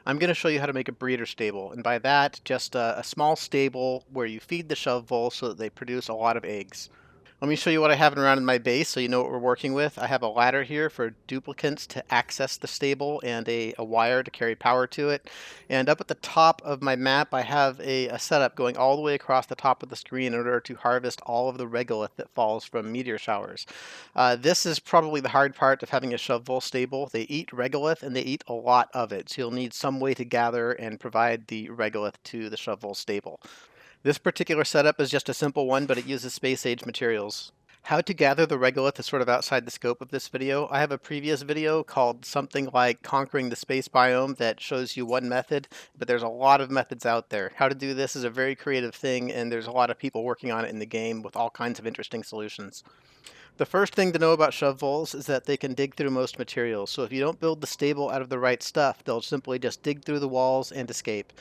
I'm going to show you how to make a breeder stable, and by that, just a small stable where you feed the shove voles so that they produce a lot of eggs. Let me show you what I have around in my base so you know what we're working with. I have a ladder here for duplicates to access the stable and a wire to carry power to it. And up at the top of my map, I have a setup going all the way across the top of the screen in order to harvest all of the regolith that falls from meteor showers. This is probably the hard part of having a shove vole stable. They eat regolith and they eat a lot of it, so you'll need some way to gather and provide the regolith to the shove vole stable. This particular setup is just a simple one, but it uses space-age materials. How to gather the regolith is sort of outside the scope of this video. I have a previous video called something like Conquering the Space Biome that shows you one method, but there's a lot of methods out there. How to do this is a very creative thing, and there's a lot of people working on it in the game with all kinds of interesting solutions. The first thing to know about shove voles is that they can dig through most materials, so if you don't build the stable out of the right stuff, they'll simply just dig through the walls and escape.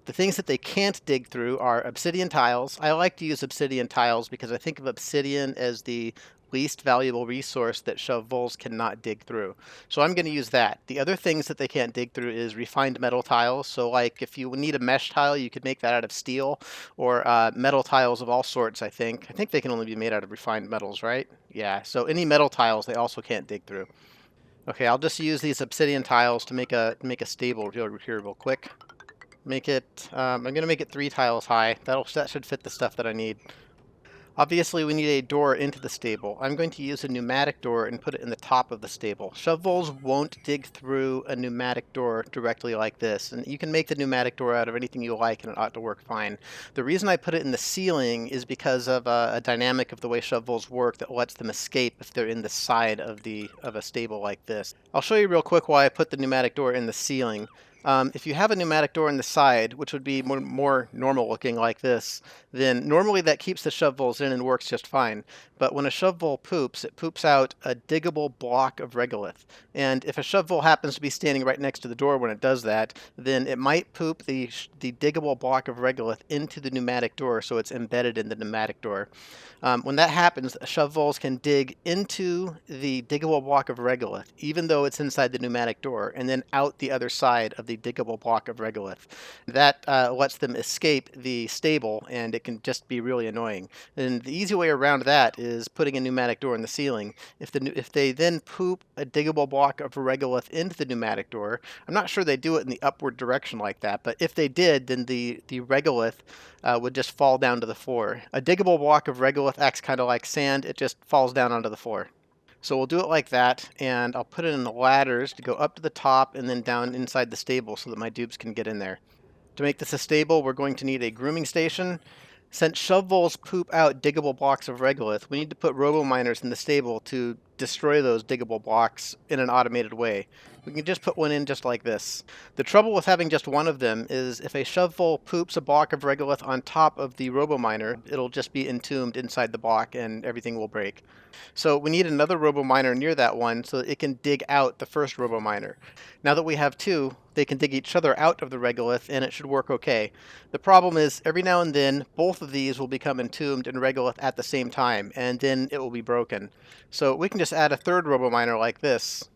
The things that they can't dig through are obsidian tiles. I like to use obsidian tiles because I think of obsidian as the least valuable resource that shove voles cannot dig through. So I'm going to use that. The other things that they can't dig through is refined metal tiles. So like if you need a mesh tile, you could make that out of steel, or metal tiles of all sorts, I think. I think they can only be made out of refined metals, right? Yeah, so any metal tiles they also can't dig through. Okay, I'll just use these obsidian tiles to make a stable here real quick. Make it, I'm going to make it 3 tiles high. That should fit the stuff that I need. Obviously, we need a door into the stable. I'm going to use a pneumatic door and put it in the top of the stable. Shove voles won't dig through a pneumatic door directly like this, and you can make the pneumatic door out of anything you like and it ought to work fine. The reason I put it in the ceiling is because of a dynamic of the way shove voles work that lets them escape if they're in the side of a stable like this. I'll show you real quick why I put the pneumatic door in the ceiling. If you have a pneumatic door in the side, which would be more normal looking like this, then normally that keeps the shove voles in and works just fine. But when a shove vole poops, it poops out a diggable block of regolith. And if a shove vole happens to be standing right next to the door when it does that, then it might poop the diggable block of regolith into the pneumatic door, so it's embedded in the pneumatic door. When that happens, shove voles can dig into the diggable block of regolith, even though it's inside the pneumatic door, and then out the other side of the diggable block of regolith. That lets them escape the stable, and it can just be really annoying. And the easy way around that is putting a pneumatic door in the ceiling. If they then poop a diggable block of regolith into the pneumatic door, I'm not sure they do it in the upward direction like that, but if they did, then the regolith would just fall down to the floor. A diggable block of regolith acts kind of like sand. It just falls down onto the floor. So we'll do it like that, and I'll put it in the ladders to go up to the top and then down inside the stable so that my dupes can get in there. To make this a stable, we're going to need a grooming station. Since shove voles poop out diggable blocks of regolith, we need to put robo-miners in the stable to destroy those diggable blocks in an automated way. We can just put one in just like this. The trouble with having just one of them is if a shove vole poops a block of regolith on top of the robo-miner, it'll just be entombed inside the block and everything will break. So we need another robo-miner near that one so that it can dig out the first robo-miner. Now that we have 2, they can dig each other out of the regolith and it should work okay. The problem is every now and then both of these will become entombed in regolith at the same time, and then it will be broken. So we can just add a third robo-miner like this,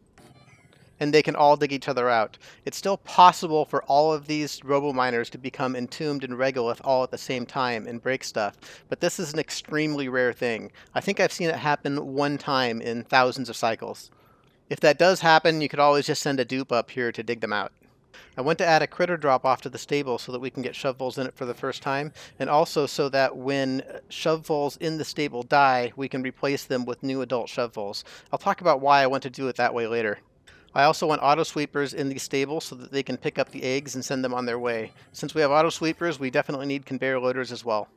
and they can all dig each other out. It's still possible for all of these robo-miners to become entombed in regolith all at the same time and break stuff, but this is an extremely rare thing. I think I've seen it happen one time in thousands of cycles. If that does happen, you could always just send a dupe up here to dig them out. I want to add a critter drop-off to the stable so that we can get shove voles in it for the first time, and also so that when shove voles in the stable die, we can replace them with new adult shove voles. I'll talk about why I want to do it that way later. I also want auto sweepers in the stable so that they can pick up the eggs and send them on their way. Since we have auto sweepers, we definitely need conveyor loaders as well.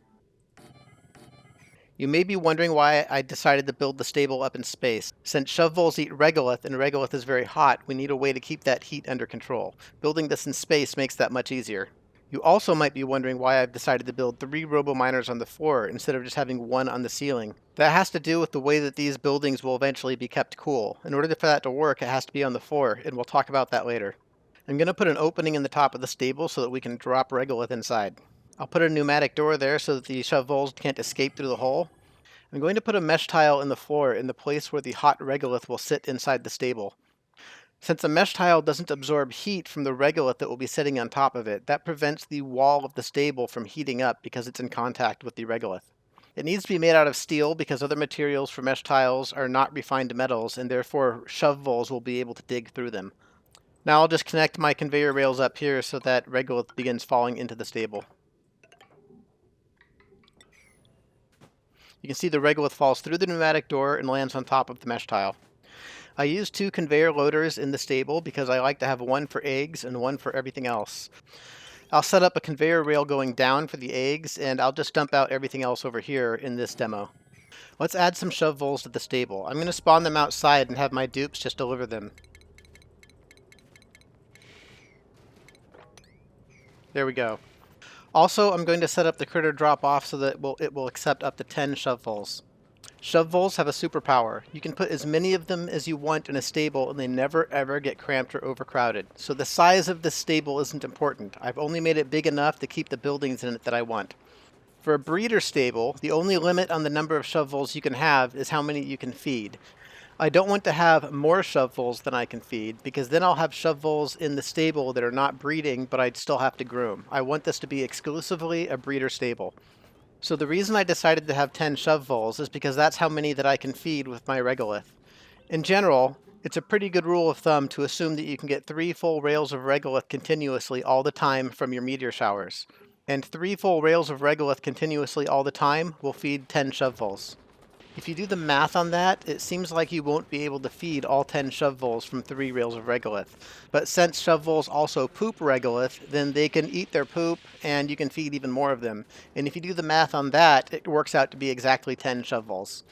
You may be wondering why I decided to build the stable up in space. Since shove voles eat regolith and regolith is very hot, we need a way to keep that heat under control. Building this in space makes that much easier. You also might be wondering why I've decided to build 3 robo-miners on the floor instead of just having 1 on the ceiling. That has to do with the way that these buildings will eventually be kept cool. In order for that to work, it has to be on the floor, and we'll talk about that later. I'm going to put an opening in the top of the stable so that we can drop regolith inside. I'll put a pneumatic door there so that the shove voles can't escape through the hole. I'm going to put a mesh tile in the floor in the place where the hot regolith will sit inside the stable. Since a mesh tile doesn't absorb heat from the regolith that will be sitting on top of it, that prevents the wall of the stable from heating up because it's in contact with the regolith. It needs to be made out of steel because other materials for mesh tiles are not refined metals, and therefore shove voles will be able to dig through them. Now I'll just connect my conveyor rails up here so that regolith begins falling into the stable. You can see the regolith falls through the pneumatic door and lands on top of the mesh tile. I use 2 conveyor loaders in the stable because I like to have one for eggs and one for everything else. I'll set up a conveyor rail going down for the eggs, and I'll just dump out everything else over here in this demo. Let's add some shove voles to the stable. I'm going to spawn them outside and have my dupes just deliver them. There we go. Also, I'm going to set up the critter drop-off so that it will accept up to 10 shove voles. Shove voles have a superpower. You can put as many of them as you want in a stable and they never ever get cramped or overcrowded. So the size of this stable isn't important. I've only made it big enough to keep the buildings in it that I want. For a breeder stable, the only limit on the number of shove voles you can have is how many you can feed. I don't want to have more shove voles than I can feed, because then I'll have shove voles in the stable that are not breeding, but I'd still have to groom. I want this to be exclusively a breeder stable. So the reason I decided to have 10 shove voles is because that's how many that I can feed with my regolith. In general, it's a pretty good rule of thumb to assume that you can get 3 full rails of regolith continuously all the time from your meteor showers. And 3 full rails of regolith continuously all the time will feed 10 shove voles. If you do the math on that, it seems like you won't be able to feed all 10 shove voles from 3 rails of regolith. But since shove voles also poop regolith, then they can eat their poop and you can feed even more of them. And if you do the math on that, it works out to be exactly 10 shove voles.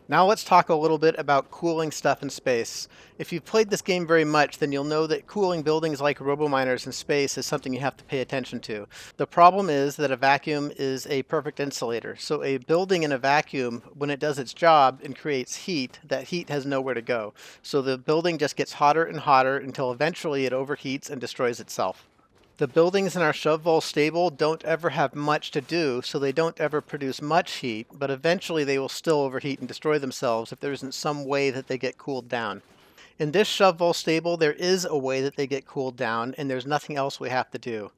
Now let's talk a little bit about cooling stuff in space. If you've played this game very much, then you'll know that cooling buildings like robominers in space is something you have to pay attention to. The problem is that a vacuum is a perfect insulator. So a building in a vacuum, when it does its job and creates heat, that heat has nowhere to go. So the building just gets hotter and hotter until eventually it overheats and destroys itself. The buildings in our shove vole stable don't ever have much to do, so they don't ever produce much heat, but eventually they will still overheat and destroy themselves if there isn't some way that they get cooled down. In this shove vole stable, there is a way that they get cooled down, and there's nothing else we have to do.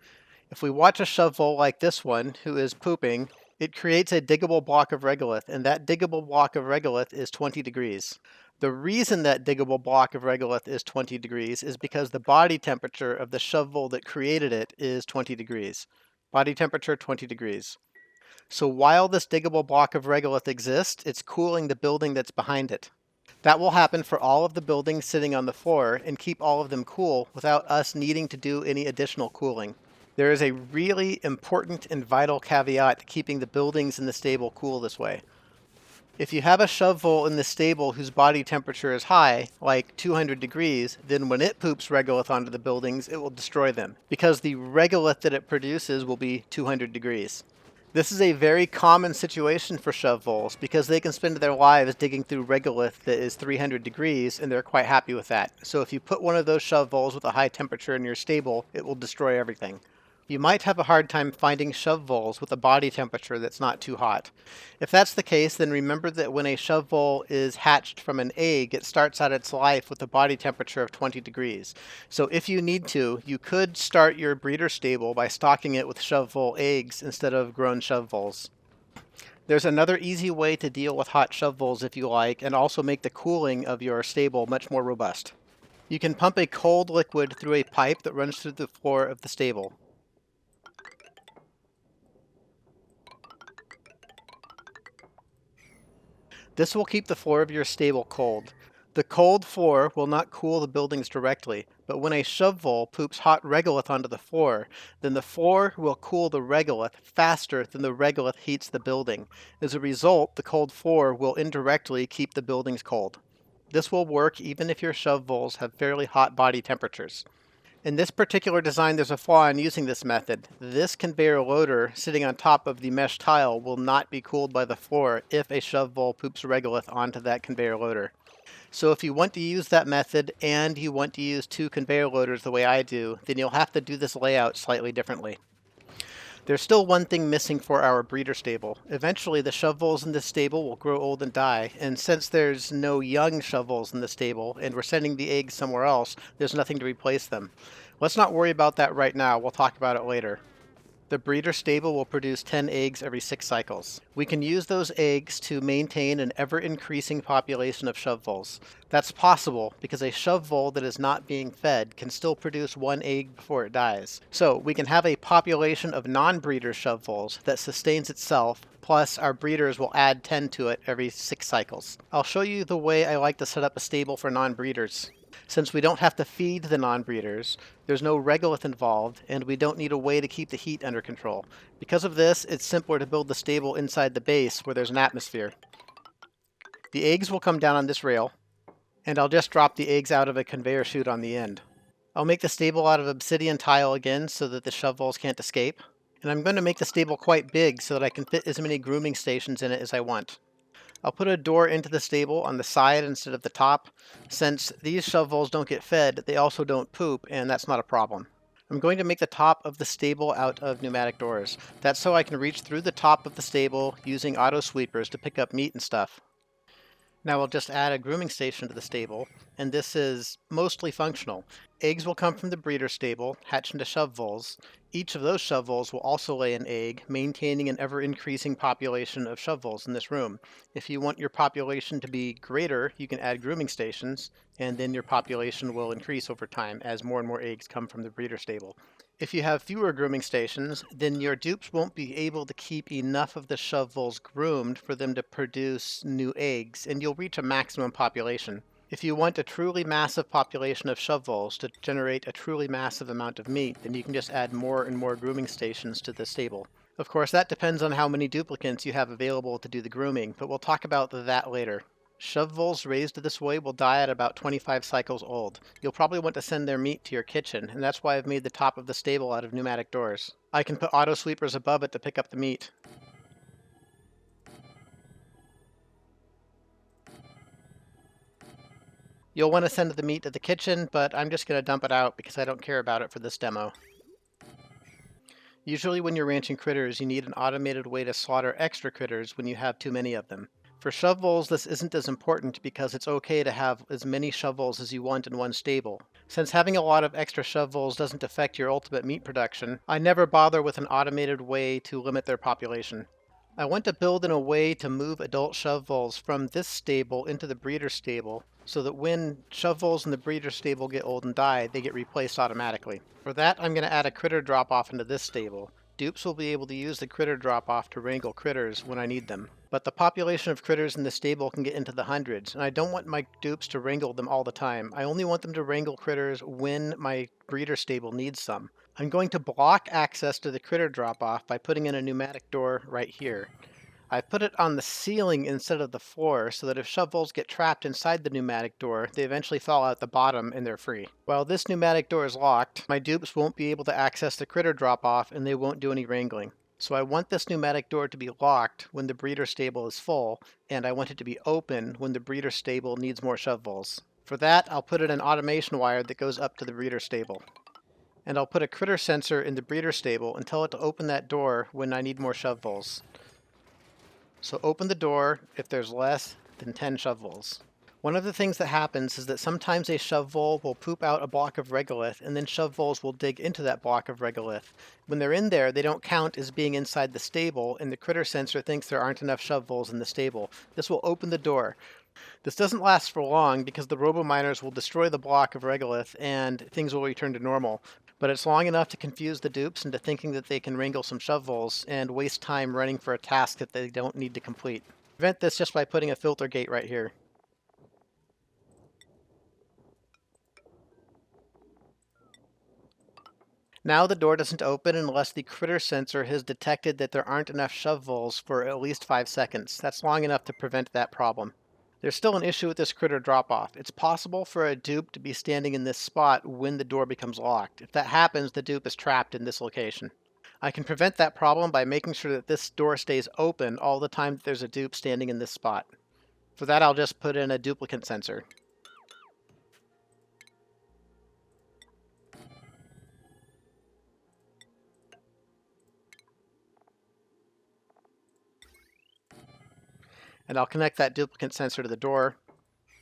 If we watch a shove vole like this one, who is pooping, it creates a diggable block of regolith, and that diggable block of regolith is 20 degrees. The reason that diggable block of regolith is 20 degrees is because the body temperature of the shove vole that created it is 20 degrees. Body temperature 20 degrees. So while this diggable block of regolith exists, it's cooling the building that's behind it. That will happen for all of the buildings sitting on the floor and keep all of them cool without us needing to do any additional cooling. There is a really important and vital caveat to keeping the buildings in the stable cool this way. If you have a shove vole in the stable whose body temperature is high, like 200 degrees, then when it poops regolith onto the buildings, it will destroy them, because the regolith that it produces will be 200 degrees. This is a very common situation for shove voles, because they can spend their lives digging through regolith that is 300 degrees, and they're quite happy with that. So if you put one of those shove voles with a high temperature in your stable, it will destroy everything. You might have a hard time finding shove voles with a body temperature that's not too hot. If that's the case, then remember that when a shove vole is hatched from an egg, it starts out its life with a body temperature of 20 degrees. So if you need to, you could start your breeder stable by stocking it with shove vole eggs instead of grown shove voles. There's another easy way to deal with hot shove voles if you like, and also make the cooling of your stable much more robust. You can pump a cold liquid through a pipe that runs through the floor of the stable. This will keep the floor of your stable cold. The cold floor will not cool the buildings directly, but when a shove vole poops hot regolith onto the floor, then the floor will cool the regolith faster than the regolith heats the building. As a result, the cold floor will indirectly keep the buildings cold. This will work even if your shove voles have fairly hot body temperatures. In this particular design, there's a flaw in using this method. This conveyor loader sitting on top of the mesh tile will not be cooled by the floor if a shove vole poops regolith onto that conveyor loader. So if you want to use that method and you want to use 2 conveyor loaders the way I do, then you'll have to do this layout slightly differently. There's still one thing missing for our breeder stable. Eventually, the shove voles in this stable will grow old and die, and since there's no young shove voles in the stable, and we're sending the eggs somewhere else, there's nothing to replace them. Let's not worry about that right now, we'll talk about it later. The breeder stable will produce 10 eggs every 6 cycles. We can use those eggs to maintain an ever-increasing population of shove voles. That's possible because a shove vole that is not being fed can still produce 1 egg before it dies. So we can have a population of non-breeder shove voles that sustains itself, plus our breeders will add 10 to it every 6 cycles. I'll show you the way I like to set up a stable for non-breeders. Since we don't have to feed the non-breeders, there's no regolith involved, and we don't need a way to keep the heat under control. Because of this, it's simpler to build the stable inside the base where there's an atmosphere. The eggs will come down on this rail, and I'll just drop the eggs out of a conveyor chute on the end. I'll make the stable out of obsidian tile again so that the shove voles can't escape. And I'm going to make the stable quite big so that I can fit as many grooming stations in it as I want. I'll put a door into the stable on the side instead of the top. Since these shove voles don't get fed, they also don't poop, and that's not a problem. I'm going to make the top of the stable out of pneumatic doors. That's so I can reach through the top of the stable using auto sweepers to pick up meat and stuff. Now we'll just add a grooming station to the stable, and this is mostly functional. Eggs will come from the breeder stable, hatch into shove voles. Each of those shove voles will also lay an egg, maintaining an ever-increasing population of shove voles in this room. If you want your population to be greater, you can add grooming stations, and then your population will increase over time as more and more eggs come from the breeder stable. If you have fewer grooming stations, then your dupes won't be able to keep enough of the shove voles groomed for them to produce new eggs, and you'll reach a maximum population. If you want a truly massive population of shove voles to generate a truly massive amount of meat, then you can just add more and more grooming stations to the stable. Of course, that depends on how many duplicates you have available to do the grooming, but we'll talk about that later. Shove voles raised this way will die at about 25 cycles old. You'll probably want to send their meat to your kitchen, and that's why I've made the top of the stable out of pneumatic doors. I can put auto sweepers above it to pick up the meat. You'll want to send the meat to the kitchen, but I'm just going to dump it out because I don't care about it for this demo. Usually when you're ranching critters, you need an automated way to slaughter extra critters when you have too many of them. For shove voles, this isn't as important because it's okay to have as many shove voles as you want in one stable. Since having a lot of extra shove voles doesn't affect your ultimate meat production, I never bother with an automated way to limit their population. I want to build in a way to move adult shove voles from this stable into the breeder stable so that when shove voles in the breeder stable get old and die, they get replaced automatically. For that, I'm going to add a critter drop-off into this stable. Dupes will be able to use the critter drop-off to wrangle critters when I need them. But the population of critters in the stable can get into the hundreds, and I don't want my dupes to wrangle them all the time. I only want them to wrangle critters when my breeder stable needs some. I'm going to block access to the critter drop-off by putting in a pneumatic door right here. I put it on the ceiling instead of the floor so that if shove voles get trapped inside the pneumatic door, they eventually fall out the bottom and they're free. While this pneumatic door is locked, my dupes won't be able to access the critter drop-off and they won't do any wrangling. So I want this pneumatic door to be locked when the breeder stable is full, and I want it to be open when the breeder stable needs more shove voles. For that, I'll put in an automation wire that goes up to the breeder stable. And I'll put a critter sensor in the breeder stable and tell it to open that door when I need more shove voles. So open the door if there's less than 10 shove voles. One of the things that happens is that sometimes a shove vole will poop out a block of regolith, and then shove voles will dig into that block of regolith. When they're in there, they don't count as being inside the stable, and the critter sensor thinks there aren't enough shove voles in the stable. This will open the door. This doesn't last for long because the robo-miners will destroy the block of regolith and things will return to normal. But it's long enough to confuse the dupes into thinking that they can wrangle some shove voles and waste time running for a task that they don't need to complete. Prevent this just by putting a filter gate right here. Now the door doesn't open unless the critter sensor has detected that there aren't enough shove voles for at least 5 seconds. That's long enough to prevent that problem. There's still an issue with this critter drop-off. It's possible for a dupe to be standing in this spot when the door becomes locked. If that happens, the dupe is trapped in this location. I can prevent that problem by making sure that this door stays open all the time that there's a dupe standing in this spot. For that, I'll just put in a duplicate sensor. And I'll connect that duplicate sensor to the door.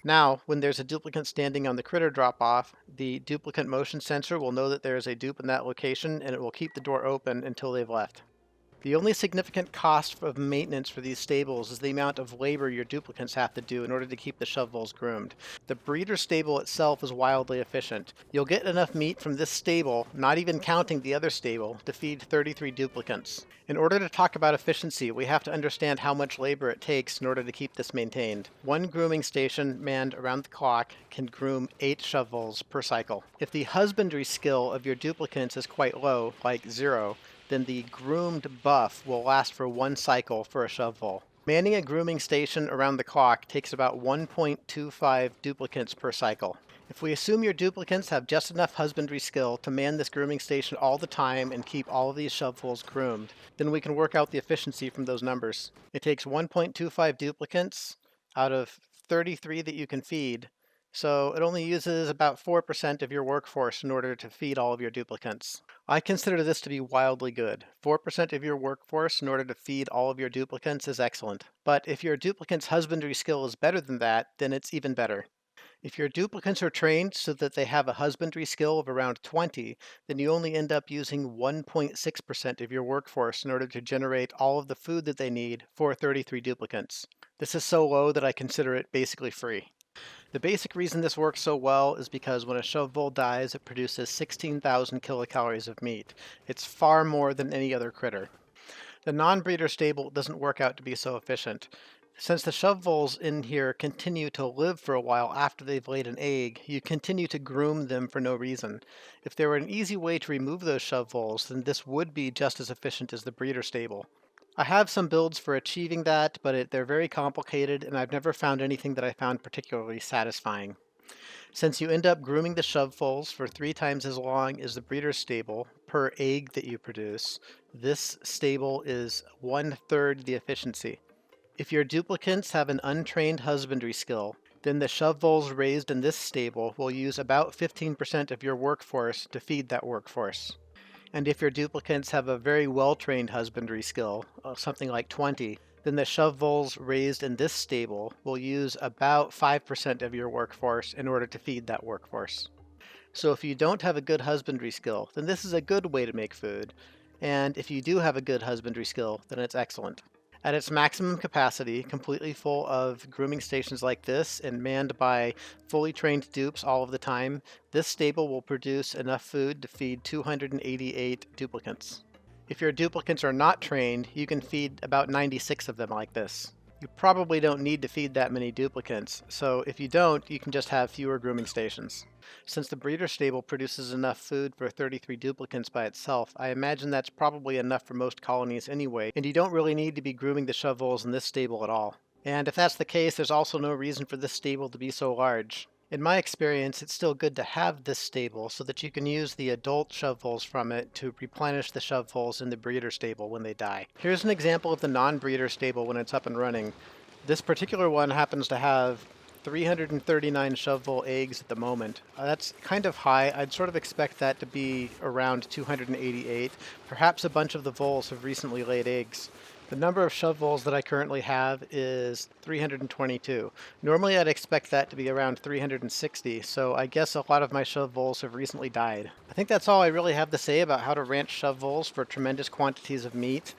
Now, when there's a duplicate standing on the critter drop-off, the duplicate motion sensor will know that there is a dupe in that location, and it will keep the door open until they've left. The only significant cost of maintenance for these stables is the amount of labor your duplicates have to do in order to keep the shove voles groomed. The breeder stable itself is wildly efficient. You'll get enough meat from this stable, not even counting the other stable, to feed 33 duplicates. In order to talk about efficiency, we have to understand how much labor it takes in order to keep this maintained. One grooming station manned around the clock can groom 8 shove voles per cycle. If the husbandry skill of your duplicates is quite low, like 0, then the groomed buff will last for 1 cycle for a shove vole. Manning a grooming station around the clock takes about 1.25 duplicates per cycle. If we assume your duplicates have just enough husbandry skill to man this grooming station all the time and keep all of these shove voles groomed, then we can work out the efficiency from those numbers. It takes 1.25 duplicates out of 33 that you can feed, so it only uses about 4% of your workforce in order to feed all of your duplicates. I consider this to be wildly good. 4% of your workforce in order to feed all of your duplicates is excellent. But if your duplicate's husbandry skill is better than that, then it's even better. If your duplicates are trained so that they have a husbandry skill of around 20, then you only end up using 1.6% of your workforce in order to generate all of the food that they need for 33 duplicates. This is so low that I consider it basically free. The basic reason this works so well is because when a shove vole dies, it produces 16,000 kilocalories of meat. It's far more than any other critter. The non-breeder stable doesn't work out to be so efficient. Since the shove voles in here continue to live for a while after they've laid an egg, you continue to groom them for no reason. If there were an easy way to remove those shove voles, then this would be just as efficient as the breeder stable. I have some builds for achieving that, but they're very complicated, and I've never found anything that I found particularly satisfying. Since you end up grooming the shove voles for 3 times as long as the breeder's stable per egg that you produce, this stable is 1/3 the efficiency. If your duplicates have an untrained husbandry skill, then the shove voles raised in this stable will use about 15% of your workforce to feed that workforce. And if your duplicates have a very well-trained husbandry skill, something like 20, then the shove voles raised in this stable will use about 5% of your workforce in order to feed that workforce. So if you don't have a good husbandry skill, then this is a good way to make food. And if you do have a good husbandry skill, then it's excellent. At its maximum capacity, completely full of grooming stations like this and manned by fully trained dupes all of the time, this stable will produce enough food to feed 288 duplicates. If your duplicates are not trained, you can feed about 96 of them like this. You probably don't need to feed that many duplicates, so if you don't, you can just have fewer grooming stations. Since the breeder stable produces enough food for 33 duplicates by itself, I imagine that's probably enough for most colonies anyway, and you don't really need to be grooming the shove voles in this stable at all. And if that's the case, there's also no reason for this stable to be so large. In my experience, it's still good to have this stable so that you can use the adult shove voles from it to replenish the shove voles in the breeder stable when they die. Here's an example of the non-breeder stable when it's up and running. This particular one happens to have 339 shove vole eggs at the moment. That's kind of high. I'd sort of expect that to be around 288. Perhaps a bunch of the voles have recently laid eggs. The number of shove voles that I currently have is 322. Normally I'd expect that to be around 360, so I guess a lot of my shove voles have recently died. I think that's all I really have to say about how to ranch shove voles for tremendous quantities of meat.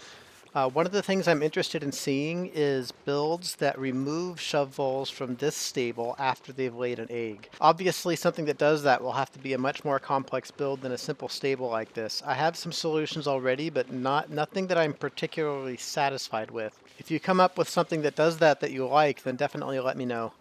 One of the things I'm interested in seeing is builds that remove shove voles from this stable after they've laid an egg. Obviously, something that does that will have to be a much more complex build than a simple stable like this. I have some solutions already, but nothing that I'm particularly satisfied with. If you come up with something that does that you like, then definitely let me know.